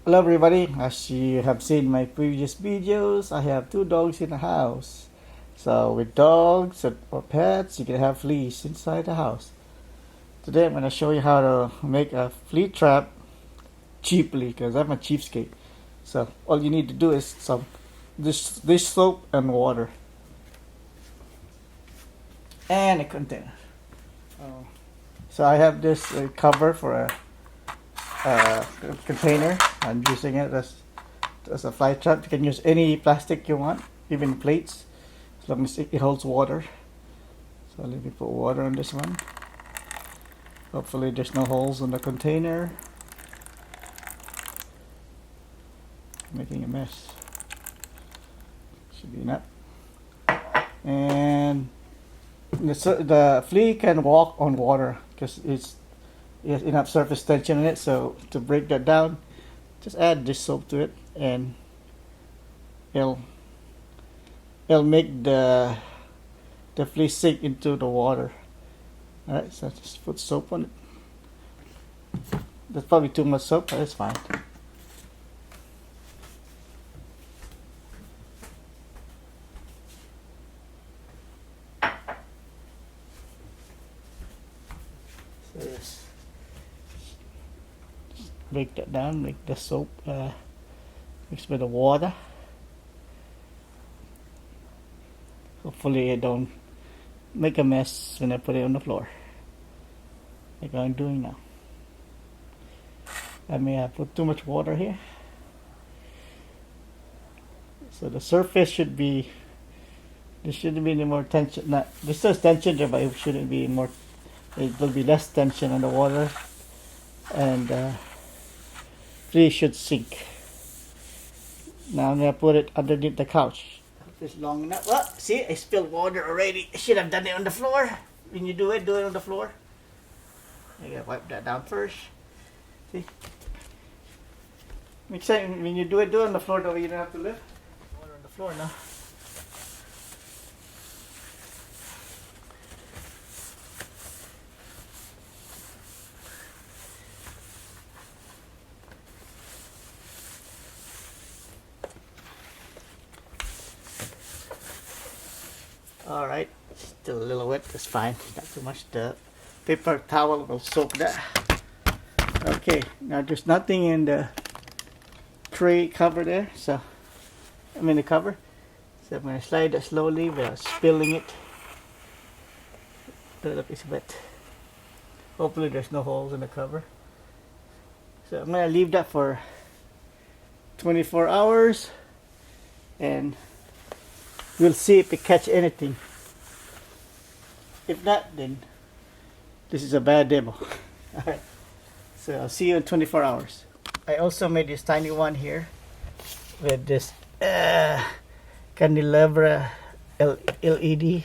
Hello everybody, as you have seen my previous videos, I have two dogs in the house. So with dogs or pets, you can have fleas inside the house. Today I'm going to show you how to make a flea trap cheaply because I'm a cheapskate. So all you need to do is some dish soap and water and a container. So I have this cover for a container. I'm using it as a fly trap. You can use any plastic you want, even plates, as long as it holds water. So let me put water on this one. Hopefully there's no holes in the container. Making a mess. Should be enough. And the flea can walk on water because it has enough surface tension in it. So to break that down, just add this soap to it, and it'll make the flea sink into the water. Alright, so just put soap on it. That's probably too much soap, but it's fine. So just break that down, make the soap mixed with the water. Hopefully I don't make a mess when I put it on the floor, like I'm doing now. I may have put too much water here. So the surface should be, there shouldn't be any more tension. There's still tension there, but it shouldn't be more. It will be less tension on the water, and flea should sink. Now I'm gonna put it underneath the couch. It's long enough. Well, see, I spilled water already. I should have done it on the floor. When you do it on the floor. You gotta wipe that down first. See? Makes sense when you do it on the floor, that way you don't have to lift. Water on the floor now. Alright, still a little wet, that's fine, not too much. The paper towel will soak that. Okay, now there's nothing in the tray cover there, so I'm in the cover. So I'm going to slide it slowly without spilling it. A little piece of it. Hopefully there's no holes in the cover. So I'm going to leave that for 24 hours and we'll see if it catch anything. If not, then this is a bad demo. Alright, so I'll see you in 24 hours. I also made this tiny one here with this candelabra LED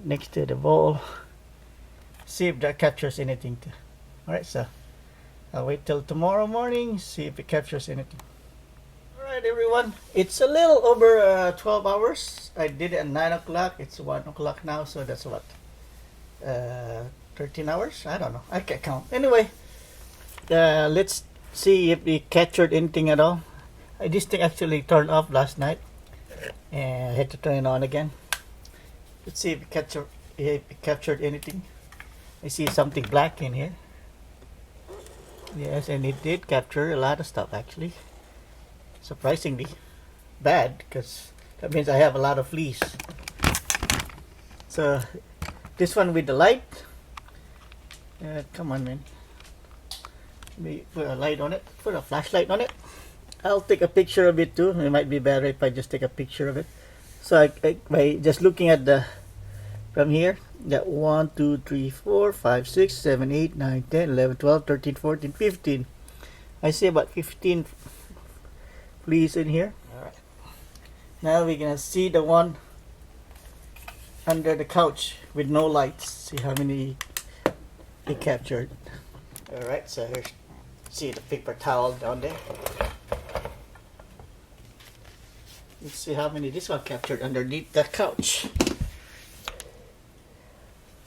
next to the bowl. See if that captures anything. Alright, so I'll wait till tomorrow morning, see if it captures anything. Alright everyone, it's a little over 12 hours. I did it at 9 o'clock. It's 1 o'clock now, so that's what? 13 hours? I don't know. I can't count. Anyway, let's see if we captured anything at all. This thing actually turned off last night, and I had to turn it on again. Let's see if it captured anything. I see something black in here. Yes, and it did capture a lot of stuff actually. Surprisingly bad, because that means I have a lot of fleas. So this one with the light, come on man, let me put a light on it, put a flashlight on it. I'll take a picture of it too. It might be better if I just take a picture of it. So by just looking at the from here, that 1 2 3 4 5 6 7 8 9 10 11 12 13 14 15, I see about 15 fleas in here. Alright, now we're gonna see the one under the couch with no lights. See how many it captured. Alright, so here's, see the paper towel down there. Let's see how many this one captured underneath the couch.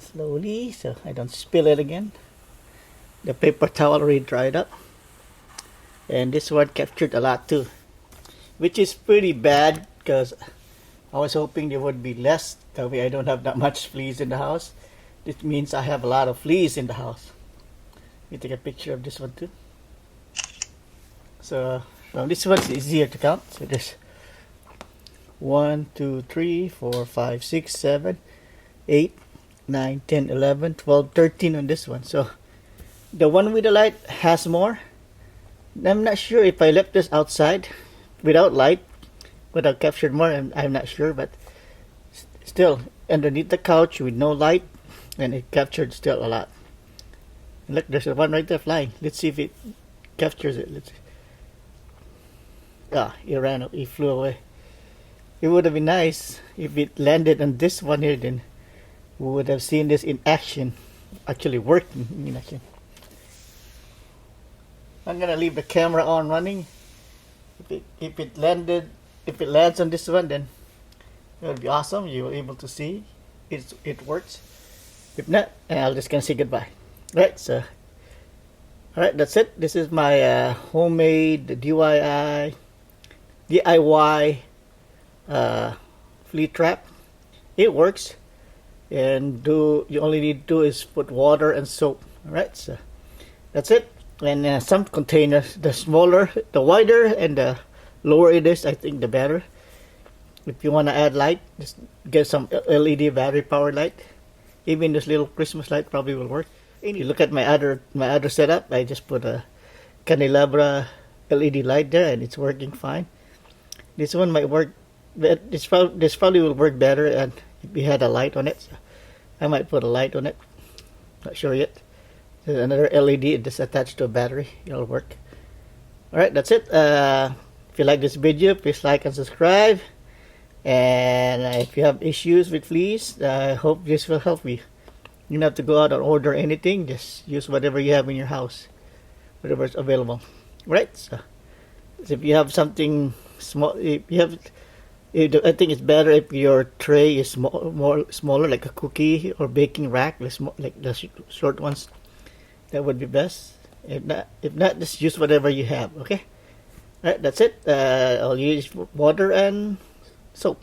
Slowly, so I don't spill it again. The paper towel already dried up. and this one captured a lot too, which is pretty bad because I was hoping there would be less. That way I don't have that much fleas in the house. This means I have a lot of fleas in the house. Let me take a picture of this one too. So well, this one's easier to count. So there's 1, 2, 3, 4, 5, 6, 7, 8, 9, 10, 11, 12, 13 on this one. So the one with the light has more. I'm not sure if I left this outside without light, would have captured more. I'm not sure, but still underneath the couch with no light, and it captured still a lot. Look, there's one right there flying. Let's see if it captures it. Let's see. Ah, he flew away. It would have been nice if it landed on this one here, then we would have seen this in action, actually working in action. I'm gonna leave the camera on running. If it lands on this one, then it will be awesome. You will be able to see it works. If not, I'll just gonna say goodbye. Right, so alright, that's it. This is my homemade DIY flea trap. It works, and you only need to do is put water and soap. Alright, so that's it. And some containers, the smaller, the wider, and the lower it is, I think the better. If you want to add light, just get some LED battery powered light. Even this little Christmas light probably will work. If you look at my other setup, I just put a candelabra LED light there, and it's working fine. This one might work. This probably will work better, and if we had a light on it, so I might put a light on it. Not sure yet. There's another LED just attached to a battery. It'll work. Alright, that's it. If you like this video, please like and subscribe. And if you have issues with fleas, I hope this will help you. You don't have to go out and order anything. Just use whatever you have in your house, whatever is available. Right? So if you have something small, I think it's better if your tray is smaller, like a cookie or baking rack, like the short ones. That would be best. If not, just use whatever you have. Okay. Alright, that's it. I'll use water and soap.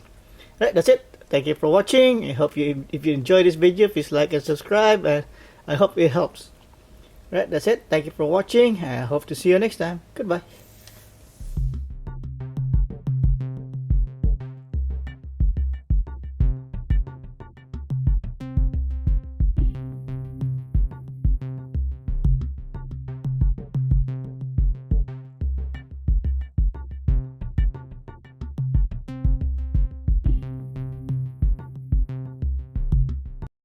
Alright, that's it. Thank you for watching. I hope if you enjoyed this video, please like and subscribe, and I hope it helps. Alright, that's it. Thank you for watching. I hope to see you next time. Goodbye.